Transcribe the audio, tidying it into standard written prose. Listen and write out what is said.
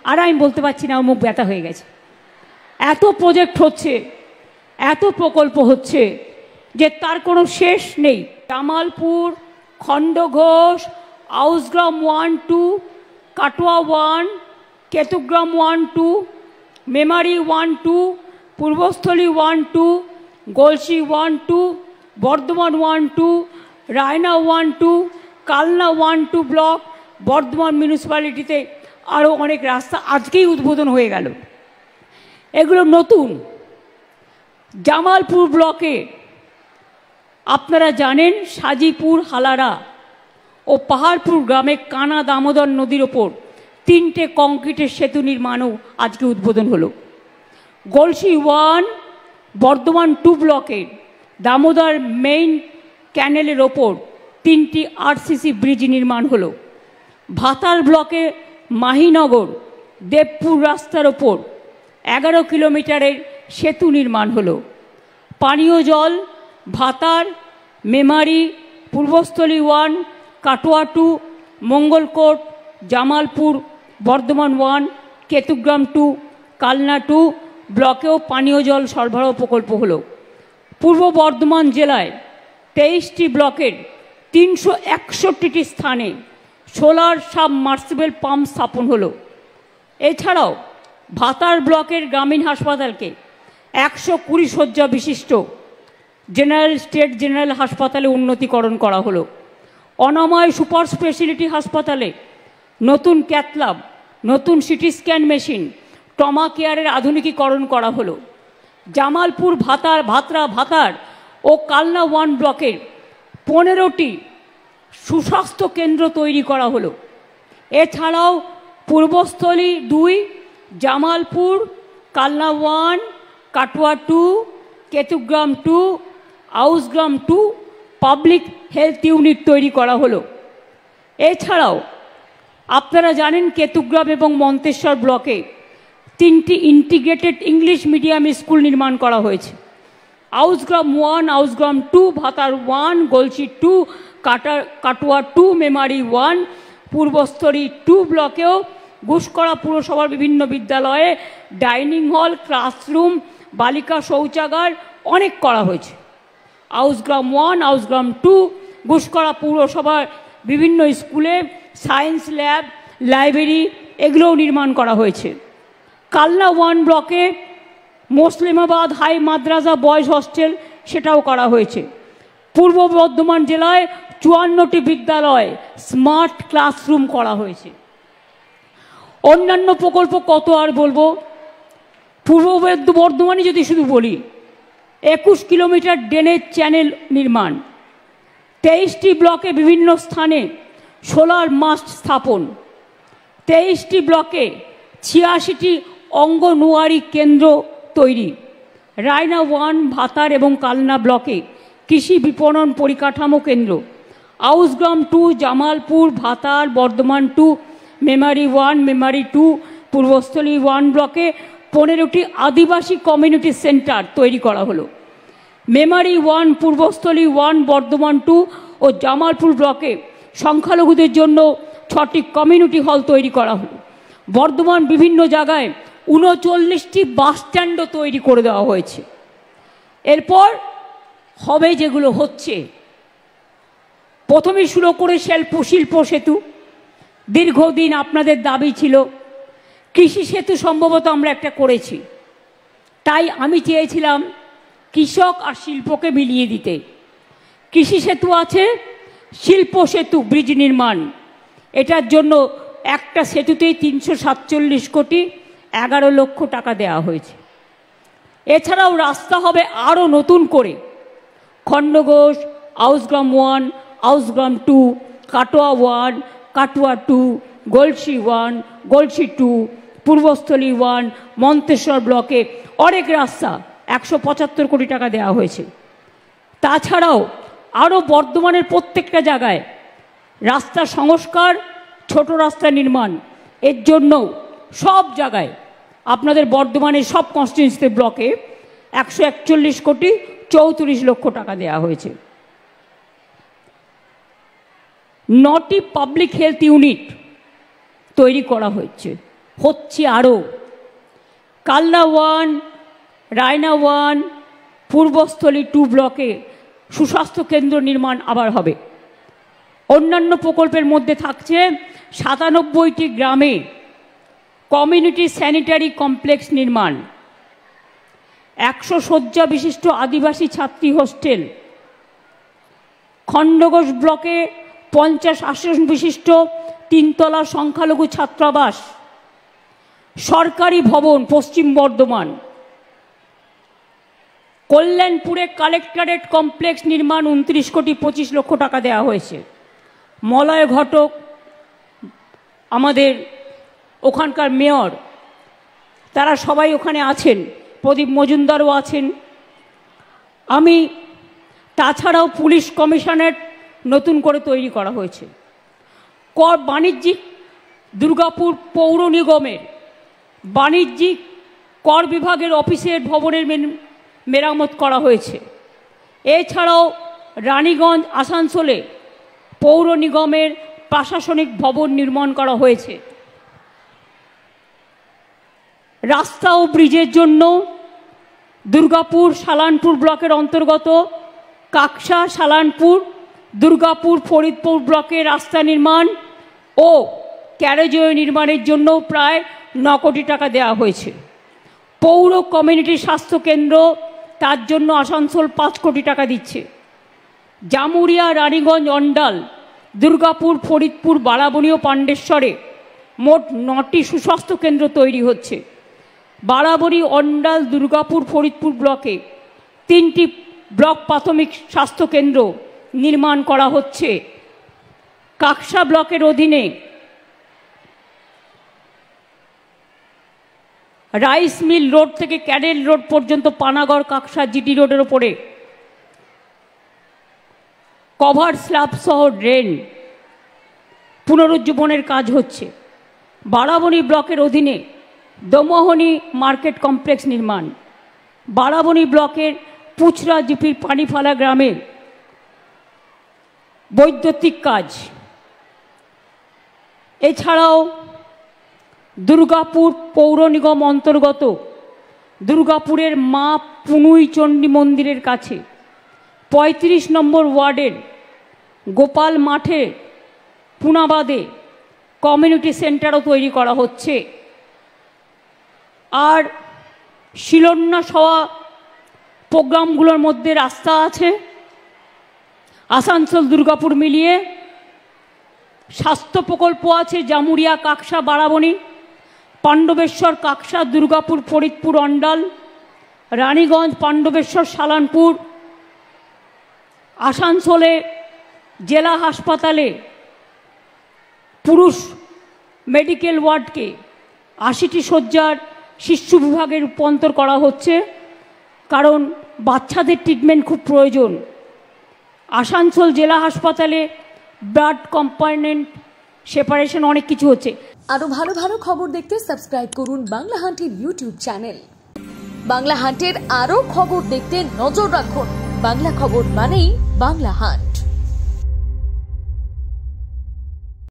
আর আমি বলতে পারছি না, আমার মুখ ব্যথা হয়ে গেছে। এত প্রজেক্ট হচ্ছে, এত প্রকল্প হচ্ছে যে তার কোনো শেষ নেই। জামালপুর, খণ্ডঘোষ, আউসগ্রাম 1-2, কাটোয়া 1, কেতুগ্রাম 1-2, মেমারি 1-2, পূর্বস্থলী 1-2, গলসি 1-2, বর্ধমান 1-2, রায়না 1-2, কালনা 1-2 ব্লক, বর্ধমান মিউনিসিপ্যালিটিতে আরও অনেক রাস্তা আজকেই উদ্বোধন হয়ে গেল। এগুলো নতুন। জামালপুর ব্লকে আপনারা জানেন সাজিপুর, হালারা ও পাহাড়পুর গ্রামে কানা দামোদর নদীর ওপর 3টে কংক্রিটের সেতু নির্মাণও আজকে উদ্বোধন হলো। গলসি 1, বর্ধমান 2 ব্লকের দামোদর মেইন ক্যানেলের ওপর 3টি আরসিসি ব্রিজ নির্মাণ হলো। ভাতার ব্লকে মাহিনগর দেবপুর রাস্তার ওপর 11 কিলোমিটারের সেতু নির্মাণ হলো। পানীয় জল ভাতার, মেমারি, পূর্বস্থলী 1, কাটোয়া 2, মঙ্গলকোট, জামালপুর, বর্ধমান 1, কেতুগ্রাম 2, কালনা 2 ব্লকেও পানীয় জল সরবরাহ প্রকল্প হলো। পূর্ব বর্ধমান জেলায় 23টি ব্লকের 361টি স্থানে সোলার সাবমার্সিবল পাম্প স্থাপন হলো। এছাড়াও ভাতার ব্লকের গ্রামীণ হাসপাতালকে 120 শয্যা বিশিষ্ট স্টেট জেনারেল হাসপাতালে উন্নতিকরণ করা হলো। অনাময় সুপার স্পেশালিটি হাসপাতালে নতুন ক্যাথল্যাব, নতুন সিটি স্ক্যান মেশিন, ট্রমা কেয়ারের আধুনিকীকরণ করা হলো। জামালপুর, ভাতার ও কালনা 1 ব্লকের 15টি সুস্বাস্থ্য কেন্দ্র তৈরি করা হলো। এছাড়াও Purbasthali 2, Jamalpur, Kalna 1, Katwa 2, Ketugram 2, Ausgram 2 public health unit তৈরি করা হলো। এছাড়াও আপনারা জানেন কেতুগ্রাম এবং মন্তেশ্বর ব্লকে 3টি ইন্টিগ্রেটেড ইংলিশ মিডিয়াম স্কুল নির্মাণ করা হয়েছে। আউসগ্রাম 1, আউসগ্রাম 2, ভাতার 1, গলসি 2, কাটোয়া 2, মেমারি 1, পূর্বস্থলী 2 ব্লকেও ঘুষকরা পুরসভার বিভিন্ন বিদ্যালয়ে ডাইনিং হল, ক্লাসরুম, বালিকা শৌচাগার অনেক করা হয়েছে। আউসগ্রাম 1, আউসগ্রাম 2 ঘুষকরা পুরসভার বিভিন্ন স্কুলে সায়েন্স ল্যাব, লাইব্রেরি এগুলোও নির্মাণ করা হয়েছে। কালনা 1 ব্লকে মুসলিমাবাদ হাই মাদ্রাসা বয়েজ হস্টেল সেটাও করা হয়েছে। পূর্ব বর্ধমান জেলায় 54টি বিদ্যালয় স্মার্ট ক্লাসরুম করা হয়েছে। অন্যান্য প্রকল্প কত আর বলবো। পূর্ব বর্ধমানে যদি শুধু বলি 21 কিলোমিটার ড্রেনেজ চ্যানেল নির্মাণ, 23টি ব্লকে বিভিন্ন স্থানে সোলার মাস্ট স্থাপন, 23টি ব্লকে 86টি অঙ্গনওয়াড়ি কেন্দ্র তৈরি, রায়না 1, ভাতার এবং কালনা ব্লকে কৃষি বিপণন পরিকাঠামো কেন্দ্র, আউসগ্রাম 2, জামালপুর, ভাতার, বর্ধমান 2, মেমারি 1, মেমারি 2, পূর্বস্থলী 1 ব্লকে 15টি আদিবাসী কমিউনিটি সেন্টার তৈরি করা হলো। মেমারি 1, পূর্বস্থলী 1, বর্ধমান 2 ও জামালপুর ব্লকে সংখ্যালঘুদের জন্য 6টি কমিউনিটি হল তৈরি করা হলো। বর্ধমান বিভিন্ন জায়গায় 39টি বাস স্ট্যান্ডও তৈরি করে দেওয়া হয়েছে। এরপর হবে যেগুলো হচ্ছে, প্রথমে শুরু করে শিল্প সেতু, দীর্ঘদিন আপনাদের দাবি ছিল। কৃষি সেতু সম্ভবত আমরা একটা করেছি, তাই আমি চেয়েছিলাম কৃষক আর শিল্পকে মিলিয়ে দিতে। কৃষি সেতু আছে, শিল্প সেতু ব্রিজ নির্মাণ, এটার জন্য একটা সেতুতেই 347 কোটি 11 লক্ষ টাকা দেওয়া হয়েছে। এছাড়াও রাস্তা হবে আরও নতুন করে। খণ্ডঘোষ, আউসগ্রাম 1, আউসগ্রাম 2, কাটোয়া 1, কাটোয়া 2, গলসি 1, গলসি 2, পূর্বস্থলী 1, মন্তেশ্বর ব্লকে অনেক রাস্তা 175 কোটি টাকা দেওয়া হয়েছে। তাছাড়াও আরও বর্ধমানের প্রত্যেকটা জায়গায় রাস্তা সংস্কার, ছোট রাস্তা নির্মাণ, এর জন্য সব জায়গায় আপনাদের বর্ধমানের সব কনস্টিটিউয়েন্সি ব্লকে 141 কোটি 34 লক্ষ টাকা দেওয়া হয়েছে। 9টি পাবলিক হেলথ ইউনিট তৈরি করা হচ্ছে। হচ্ছে আরও। কালনা 1, রায়না 1, পূর্বস্থলী 2 ব্লকে সুস্বাস্থ্য কেন্দ্র নির্মাণ আবার হবে। অন্যান্য প্রকল্পের মধ্যে থাকছে 97টি গ্রামে কমিউনিটি স্যানিটারি কমপ্লেক্স নির্মাণ, 100 শয্যা বিশিষ্ট আদিবাসী ছাত্রী হোস্টেল, খণ্ডঘোষ ব্লকে 50 আসন বিশিষ্ট 3তলা সংখ্যালঘু ছাত্রাবাস, সরকারি ভবন পশ্চিম বর্ধমান, কল্যাণপুরে কালেক্টরেট কমপ্লেক্স নির্মাণ 29 কোটি 25 লক্ষ টাকা দেওয়া হয়েছে। মলয় ঘটক আমাদের ওখানকার মেয়র, তারা সবাই ওখানে আছেন, প্রদীপ মজুমদারও আছেন। আমি তাছাড়াও পুলিশ কমিশনারেট নতুন করে তৈরি করা হয়েছে। বাণিজ্যিক দুর্গাপুর পৌর নিগমের বাণিজ্যিক কর বিভাগের অফিসের ভবনের মেরামত করা হয়েছে। এছাড়াও রানীগঞ্জ আসানসোলে পৌর নিগমের প্রশাসনিক ভবন নির্মাণ করা হয়েছে। রাস্তা ও ব্রিজের জন্য দুর্গাপুর সালানপুর ব্লকের অন্তর্গত কাকসা, সালানপুর, দুর্গাপুর, ফরিদপুর ব্লকে রাস্তা নির্মাণ ও ক্যারেজওয়ে নির্মাণের জন্য প্রায় 9 কোটি টাকা দেওয়া হয়েছে। পৌর কমিউনিটি স্বাস্থ্য কেন্দ্র, তার জন্য আসানসোল 5 কোটি টাকা দিচ্ছে। জামুরিয়া, রানীগঞ্জ, অন্ডাল, দুর্গাপুর, ফরিদপুর, বারাবণী ও পাণ্ডেশ্বরে মোট 9টি সুস্বাস্থ্য কেন্দ্র তৈরি হচ্ছে। বারাবণী, অন্ডাল, দুর্গাপুর, ফরিদপুর ব্লকে 3টি ব্লক প্রাথমিক স্বাস্থ্য কেন্দ্র নির্মাণ করা হচ্ছে। কাকসা ব্লকের অধীনে রাইস মিল রোড থেকে ক্যাডেল রোড পর্যন্ত পানাগড় কাকসা জিটি রোডের ওপরে কভার স্ল্যাব সহ ড্রেন পুনরুজ্জীবনের কাজ হচ্ছে। বারাবণী ব্লকের অধীনে দমোহনী মার্কেট কমপ্লেক্স নির্মাণ, বারাবণী ব্লকের পুচরা জিপির পানিফালা গ্রামে বৈদ্যুতিক কাজ। এছাড়াও দুর্গাপুর পৌর নিগম অন্তর্গত দুর্গাপুরের মা পুনুই চণ্ডী মন্দিরের কাছে 35 নম্বর ওয়ার্ডের গোপাল মাঠে পুনাবাদে কমিউনিটি সেন্টারও তৈরি করা হচ্ছে। আর শিলান্যাস হওয়া প্রোগ্রামগুলোর মধ্যে রাস্তা আছে আসানসোল দুর্গাপুর মিলিয়ে, স্বাস্থ্য প্রকল্প আছে জামুরিয়া, কাকসা, বারাবণী, পাণ্ডবেশ্বর, কাকসা, দুর্গাপুর, ফরিদপুর, অন্ডাল, রানীগঞ্জ, পাণ্ডবেশ্বর, সালানপুর। আসানসোলে জেলা হাসপাতালে পুরুষ মেডিকেল ওয়ার্ডকে 80টি শয্যার শিশু বিভাগে রূপান্তর করা হচ্ছে, কারণ বাচ্চাদের ট্রিটমেন্ট খুব প্রয়োজন। আসানসোল জেলা হাসপাতালে ব্লাড কম্পার্টমেন্ট সেপারেশন অনেক কিছু হচ্ছে। আরো ভালো ভালো খবর দেখতে সাবস্ক্রাইব করুন বাংলা হান্টের ইউটিউব চ্যানেল। বাংলা হান্টের আরো খবর দেখতে নজর রাখুন। বাংলা খবর মানেই বাংলা হান্ট।